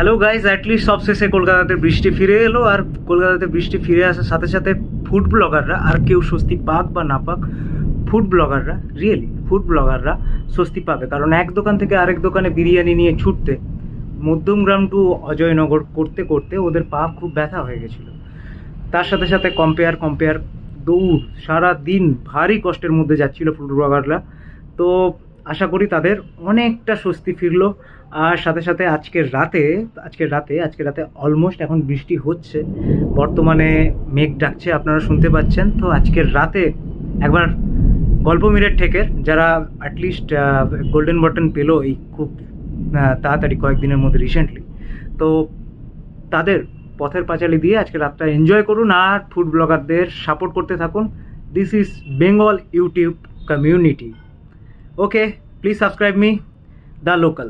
Hello guys, at least সবশেষে কলকাতাতে বৃষ্টি ফিরে এলো। আর কলকাতাতে বৃষ্টি ফিরে আসার সাথে সাথে ফুড ব্লগাররা, আর কেউ স্বস্তি পাক বা না পাক, ফুড ব্লগাররা ফুড ব্লগাররা স্বস্তি পাবে। কারণ এক দোকান থেকে আরেক দোকানে বিরিয়ানি নিয়ে ছুটতে, মধ্যমগ্রাম টু অজয়নগর করতে করতে ওদের পা খুব ব্যথা হয়ে গেছিলো। তার সাথে সাথে কম্পেয়ার দৌড়, সারা দিন ভারী কষ্টের মধ্যে যাচ্ছিল ফুড ব্লগাররা। তো আশা করি তাদের অনেকটা স্বস্তি ফিরলো। আর সাথে সাথে আজকের রাতে অলমোস্ট এখন বৃষ্টি হচ্ছে, বর্তমানে মেঘ ডাকছে, আপনারা শুনতে পাচ্ছেন। তো আজকের রাতে একবার গল্প মিরের ঠেকের যারা অ্যাটলিস্ট গোল্ডেন বাটন পেলো এই খুব তাড়াতাড়ি কয়েকদিনের মধ্যে রিসেন্টলি, তো তাদের পথের পাঁচালি দিয়ে আজকে রাতটা এনজয় করুন আর ফুড ব্লগারদের সাপোর্ট করতে থাকুন। This is Bengal YouTube community. Okay, please subscribe me, the local.